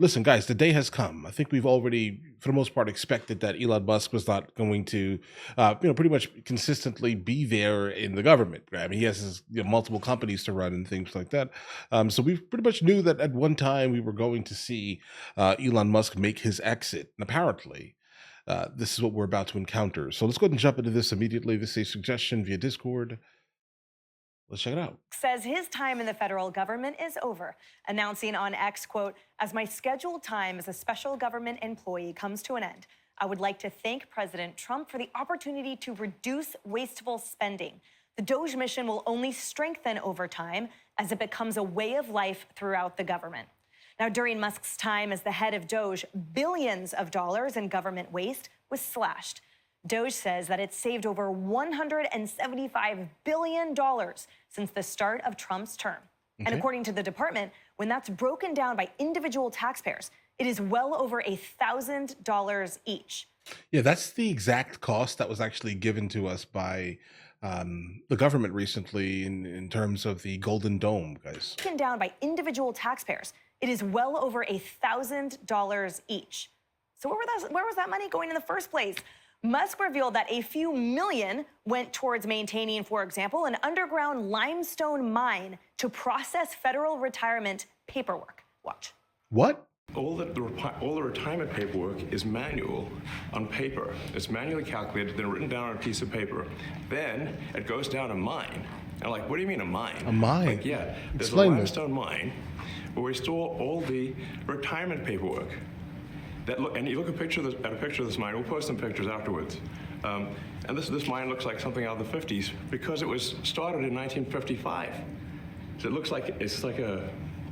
Listen, guys, the day has come. I think we've already, for the most part, expected that Elon Musk was not going to, pretty much consistently be there in the government. Right? I mean, he has his, multiple companies to run and things like that. So we pretty much knew that at one time we were going to see Elon Musk make his exit. And apparently, this is what we're about to encounter. So let's go ahead and jump into this immediately. This is a suggestion via Discord. Let's check it out. Says his time in the federal government is over, announcing on X, quote, "As my scheduled time as a special government employee comes to an end, I would like to thank President Trump for the opportunity to reduce wasteful spending. The DOGE mission will only strengthen over time as it becomes a way of life throughout the government." Now, during Musk's time as the head of DOGE, billions of dollars in government waste was slashed. DOGE says that it's saved over $175 billion since the start of Trump's term. Okay. And according to the department, when that's broken down by individual taxpayers, it is well over $1,000 each. Yeah, that's the exact cost that was actually given to us by the government recently in terms of the Golden Dome, guys. Broken down by individual taxpayers, it is well over $1,000 each. So where was that money going in the first place? Musk revealed that a few million went towards maintaining, for example, an underground limestone mine to process federal retirement paperwork. Watch. What? All the retirement paperwork is manual on paper. It's manually calculated, then written down on a piece of paper. Then it goes down a mine. And I'm like, what do you mean a mine? A mine? Like, yeah, there's Explain a limestone mine where we store all the retirement paperwork. And you look at a picture of this mine. We'll post some pictures afterwards. And this mine looks like something out of the 50s because it was started in 1955. So it looks like it's like a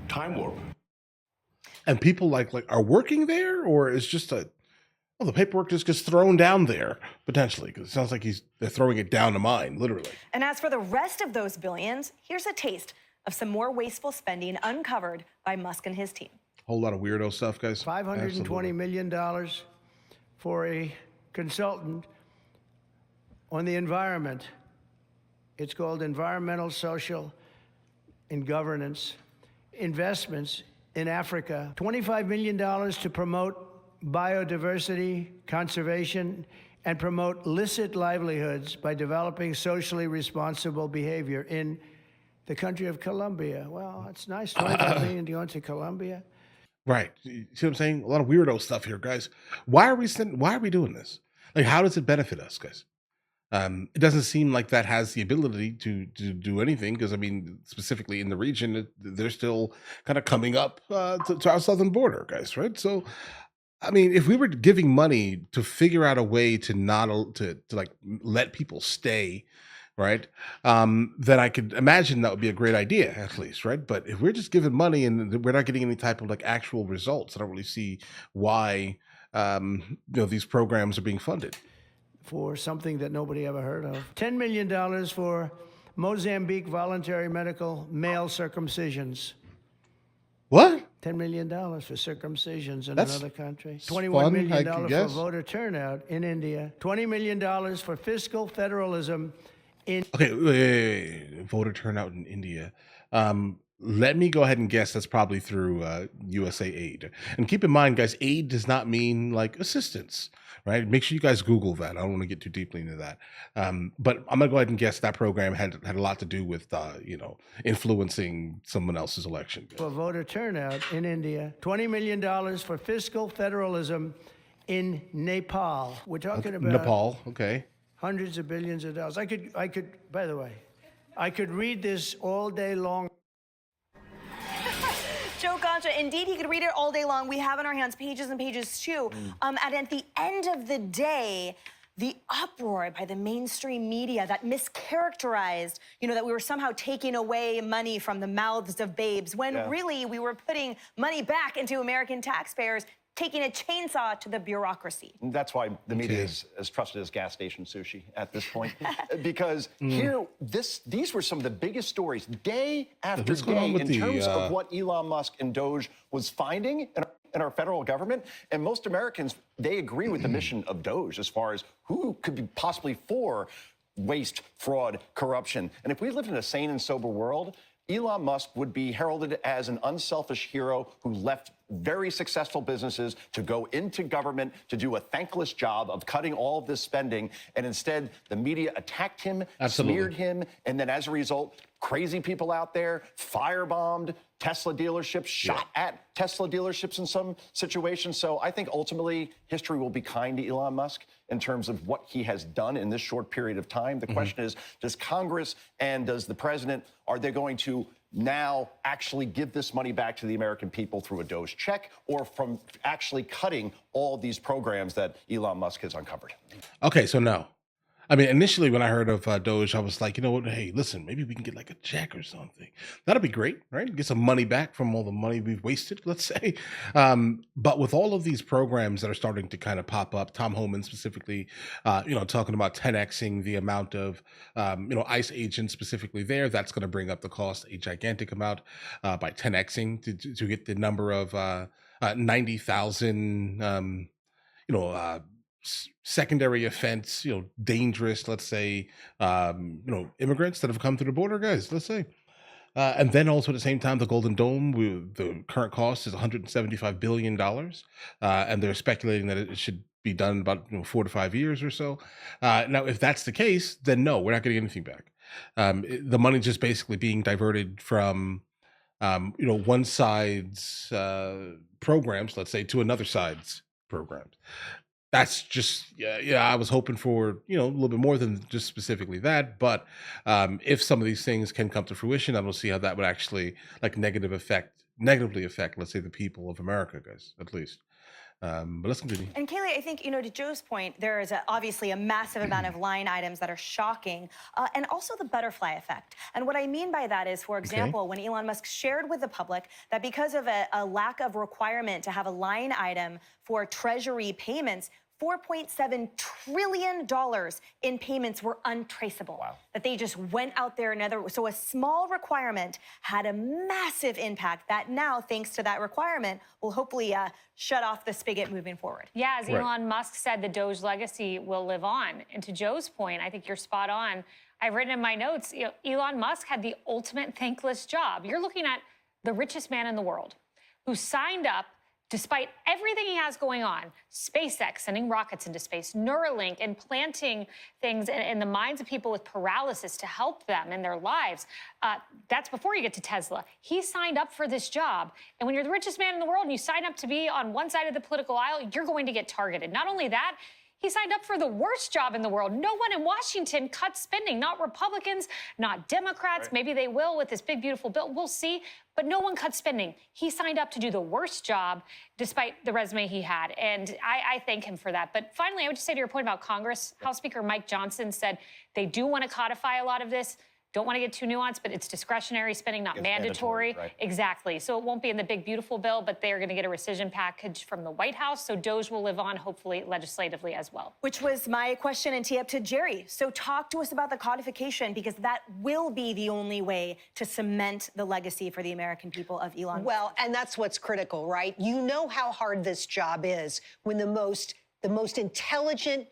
time warp. And people like are working there, or is just the paperwork just gets thrown down there potentially, because it sounds like they're throwing it down the mine, literally. And as for the rest of those billions, here's a taste of some more wasteful spending uncovered by Musk and his team. Whole lot of weirdo stuff, guys. $520 million for a consultant on the environment. It's called Environmental, Social, and Governance Investments in Africa. $25 million to promote biodiversity, conservation, and promote licit livelihoods by developing socially responsible behavior in the country of Colombia. Well, it's nice, $25 million going to Colombia. Right. You see what I'm saying? A lot of weirdo stuff here, guys. Why are we doing this? Like, how does it benefit us, guys? It doesn't seem like that has the ability to do anything, because, I mean, specifically in the region, they're still kind of coming up to our southern border, guys, right? So, I mean, if we were giving money to figure out a way to not to like let people stay, right, then I could imagine that would be a great idea, at least, right? But if we're just giving money and we're not getting any type of like actual results, I don't really see why these programs are being funded. For something that nobody ever heard of. $10 million for Mozambique voluntary medical male circumcisions. What? $10 million for circumcisions in That's another country. $21 million for guess. voter turnout in India. $20 million for fiscal federalism in... Okay, wait. Voter turnout in India. Let me go ahead and guess that's probably through USA Aid. And keep in mind, guys, aid does not mean like assistance, right? Make sure you guys Google that. I don't want to get too deeply into that. But I'm going to go ahead and guess that program had a lot to do with, influencing someone else's election. For voter turnout in India. $20 million for fiscal federalism in Nepal. We're talking about... Nepal, okay. Hundreds of billions of dollars. I could, by the way, I could read this all day long. Joe Concha, indeed, he could read it all day long. We have in our hands pages and pages, too. And at the end of the day, the uproar by the mainstream media that mischaracterized, that we were somehow taking away money from the mouths of babes, when really we were putting money back into American taxpayers, taking a chainsaw to the bureaucracy. That's why the media is as trusted as gas station sushi at this point. Because these were some of the biggest stories day after day in terms of what Elon Musk and DOGE was finding in our federal government. And most Americans, they agree with the mission of DOGE as far as who could be possibly for waste, fraud, corruption. And if we lived in a sane and sober world, Elon Musk would be heralded as an unselfish hero who left very successful businesses to go into government to do a thankless job of cutting all of this spending. And instead, the media attacked him, smeared him, and then as a result, crazy people out there firebombed Tesla dealerships, shot at Tesla dealerships in some situations. So I think ultimately history will be kind to Elon Musk in terms of what he has done in this short period of time. The question is, does Congress and does the president, are they going to now actually give this money back to the American people through a DOGE check or from actually cutting all these programs that Elon Musk has uncovered? Okay, so no. I mean, initially when I heard of DOGE, I was like, you know what? Hey, listen, maybe we can get like a check or something. That'd be great, right? Get some money back from all the money we've wasted, let's say. But with all of these programs that are starting to kind of pop up, Tom Homan specifically, talking about 10xing the amount of, ICE agents specifically there, that's going to bring up the cost a gigantic amount by 10xing to get the number of 90,000, secondary offense, dangerous, let's say, immigrants that have come through the border, guys, let's say. And then also at the same time, the Golden Dome, the current cost is $175 billion. And they're speculating that it should be done in about 4 to 5 years or so. Now, if that's the case, then no, we're not getting anything back. The money just basically being diverted from, one side's programs, let's say, to another side's programs. That's just, I was hoping for, a little bit more than just specifically that. But if some of these things can come to fruition, I don't see how that would actually negatively affect, let's say, the people of America, guys, at least. But let's continue. And Kaylee, I think, to Joe's point, there is obviously a massive amount of line items that are shocking, and also the butterfly effect. And what I mean by that is, for example, when Elon Musk shared with the public that because of a lack of requirement to have a line item for Treasury payments, $4.7 trillion in payments were untraceable. Wow. That they just went out there so a small requirement had a massive impact that now, thanks to that requirement, will hopefully shut off the spigot moving forward. Yeah, as Elon Musk said, the DOGE legacy will live on. And to Joe's point, I think you're spot on. I've written in my notes, Elon Musk had the ultimate thankless job. You're looking at the richest man in the world who signed up despite everything he has going on, SpaceX sending rockets into space, Neuralink implanting things in the minds of people with paralysis to help them in their lives. That's before you get to Tesla. He signed up for this job. And when you're the richest man in the world and you sign up to be on one side of the political aisle, you're going to get targeted. Not only that, he signed up for the worst job in the world. No one in Washington cut spending, not Republicans, not Democrats. Right. Maybe they will with this big, beautiful bill. We'll see. But no one cut spending. He signed up to do the worst job despite the resume he had. And I thank him for that. But finally, I would just say to your point about Congress, House Speaker Mike Johnson said they do want to codify a lot of this. Don't want to get too nuanced, but it's discretionary spending, not mandatory. Right. Exactly. So it won't be in the big, beautiful bill, but they are going to get a rescission package from the White House. So DOGE will live on, hopefully, legislatively as well. Which was my question and tee up to Jerry. So talk to us about the codification, because that will be the only way to cement the legacy for the American people of Elon Musk. Well, and that's what's critical, right? You know how hard this job is when the most intelligent,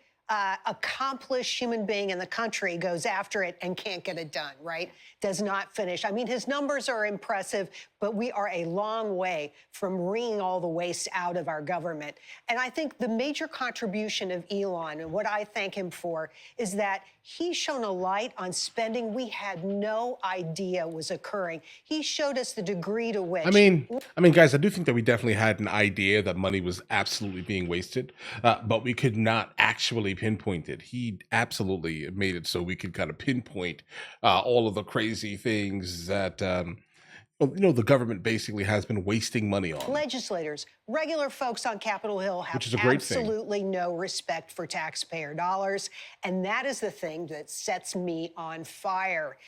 accomplished human being in the country goes after it and can't get it done, right? Does not finish. I mean, his numbers are impressive, but we are a long way from wringing all the waste out of our government. And I think the major contribution of Elon, and what I thank him for, is that he's shown a light on spending we had no idea was occurring. He showed us the degree to which... I mean, guys, I do think that we definitely had an idea that money was absolutely being wasted, but we could not actually pinpoint it. He absolutely made it so we could kind of pinpoint all of the crazy things that the government basically has been wasting money on. Legislators, regular folks on Capitol Hill have absolutely no respect for taxpayer dollars. And that is the thing that sets me on fire.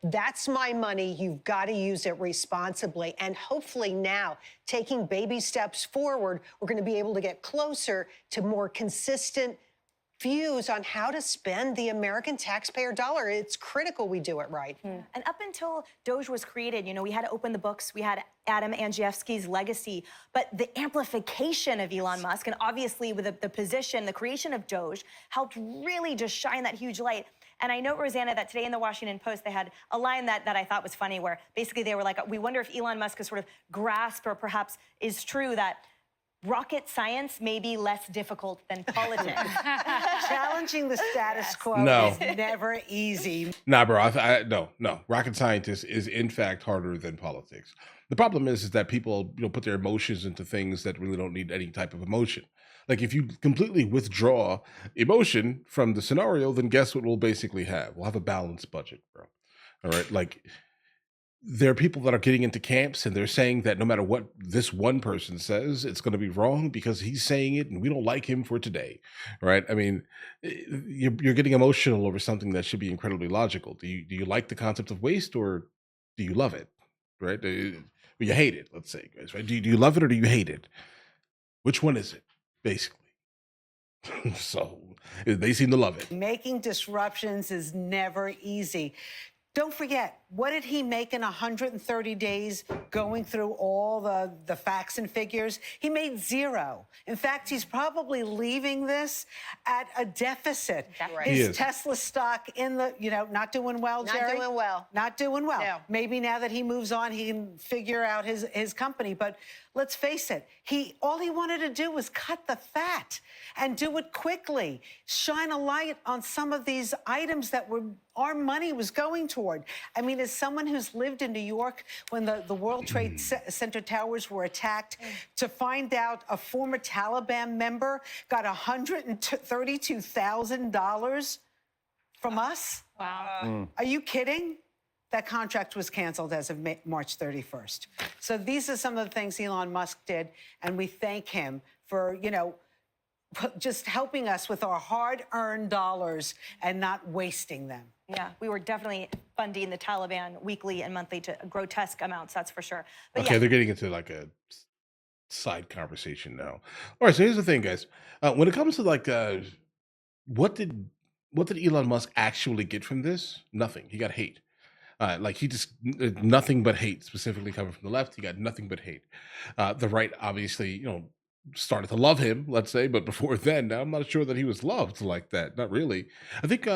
That's my money. You've got to use it responsibly. And hopefully now, taking baby steps forward, we're going to be able to get closer to more consistent views on how to spend the American taxpayer dollar. It's critical we do it right. And up until DOGE was created, we had to open the books. We had Adam Andrzejewski's legacy, but the amplification of Elon Musk, and obviously with the position, the creation of DOGE, helped really just shine that huge light. And I know, Rosanna, that today in the Washington Post, they had a line that I thought was funny where basically they were like, we wonder if Elon Musk has sort of grasped or perhaps is true that rocket science may be less difficult than politics. Challenging the status quo No. is never easy. Nah, bro. No. Rocket scientist is in fact harder than politics. The problem is that people, put their emotions into things that really don't need any type of emotion. Like if you completely withdraw emotion from the scenario, then guess what we'll basically have? We'll have a balanced budget, bro. All right. Like there are people that are getting into camps and they're saying that no matter what this one person says, it's going to be wrong because he's saying it and we don't like him for today. Right. I mean, you're getting emotional over something that should be incredibly logical. Do you like the concept of waste or do you love it? Right. You hate it, let's say, guys. Right. Do you love it or do you hate it? Which one is it, basically? So they seem to love it. Making disruptions is never easy. Don't forget, what did he make in 130 days going through all the facts and figures? He made zero. In fact, he's probably leaving this at a deficit. Right. He His is. Tesla stock in the, not doing well, Not Jerry? doing well. Not doing well. No. Maybe now that he moves on, he can figure out his company. But let's face it, all he wanted to do was cut the fat and do it quickly. Shine a light on some of these items that our money was going toward. I mean, as someone who's lived in New York when the World Trade Center towers were attacked, to find out a former Taliban member got $132,000 from us? Wow. Are you kidding? That contract was canceled as of March 31st. So these are some of the things Elon Musk did, and we thank him for, just helping us with our hard-earned dollars and not wasting them. Yeah, we were definitely funding the Taliban weekly and monthly to grotesque amounts, that's for sure. But Okay, yeah, they're getting into like a side conversation now. All right, so here's the thing, guys. When it comes to like, what did Elon Musk actually get from this? Nothing. He got hate. Like he just nothing but hate, specifically coming from the left. He got nothing but hate. The right, obviously, started to love him, let's say, but before then, I'm not sure that he was loved like that. Not really. I think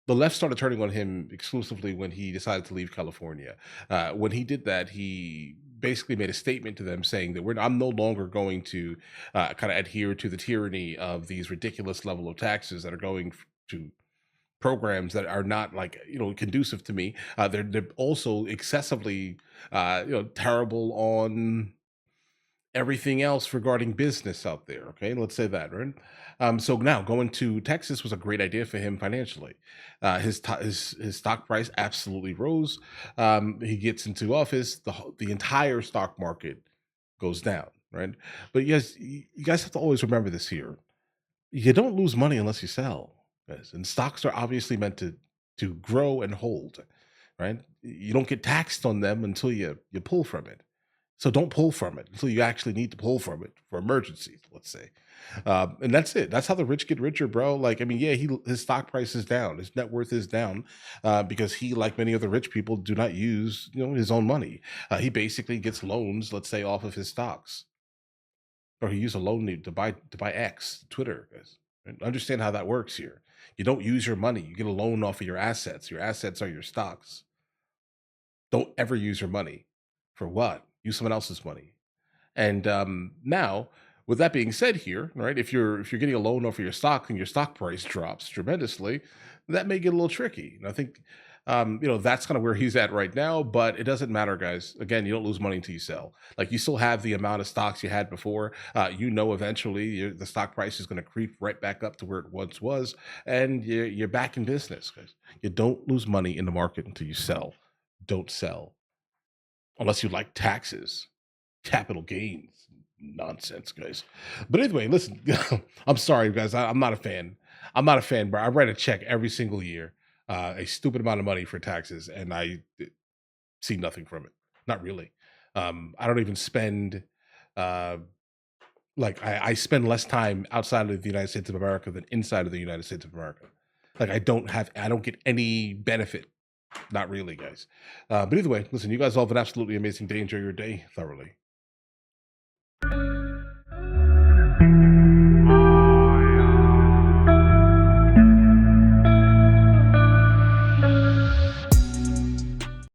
the left started turning on him exclusively when he decided to leave California. When he did that, he basically made a statement to them saying that I'm no longer going to kind of adhere to the tyranny of these ridiculous level of taxes that are going to programs that are not like conducive to me. They're also excessively terrible on everything else regarding business out there. Okay, let's say that, right? So now going to Texas was a great idea for him financially. His stock price absolutely rose. He gets into office, the entire stock market goes down, right? But you guys have to always remember this here. You don't lose money unless you sell, guys. And stocks are obviously meant to grow and hold, right? You don't get taxed on them until you pull from it. So don't pull from it until you actually need to pull from it for emergencies, let's say. And that's it. That's how the rich get richer, bro. Like, I mean, yeah, his stock price is down. His net worth is down because he, like many other rich people, do not use, his own money. He basically gets loans, let's say, off of his stocks. Or he used a loan to buy X, Twitter. Guys. Understand how that works here. You don't use your money. You get a loan off of your assets. Your assets are your stocks. Don't ever use your money. For what? Use someone else's money. And now, with that being said here, right, if you're getting a loan off of your stock and your stock price drops tremendously, that may get a little tricky. And I think, that's kind of where he's at right now, but it doesn't matter, guys. Again, you don't lose money until you sell. Like you still have the amount of stocks you had before. Eventually the stock price is going to creep right back up to where it once was. And you're back in business, guys. You don't lose money in the market until you sell. Don't sell. Unless you like taxes, capital gains, nonsense, guys. But anyway, listen, I'm sorry, guys. I'm not a fan. I'm not a fan, bro. I write a check every single year, a stupid amount of money for taxes, and I see nothing from it. Not really. I don't even spend, I spend less time outside of the United States of America than inside of the United States of America. Like I don't get any benefit. Not really, guys. But either way, listen, you guys all have an absolutely amazing day. Enjoy your day thoroughly.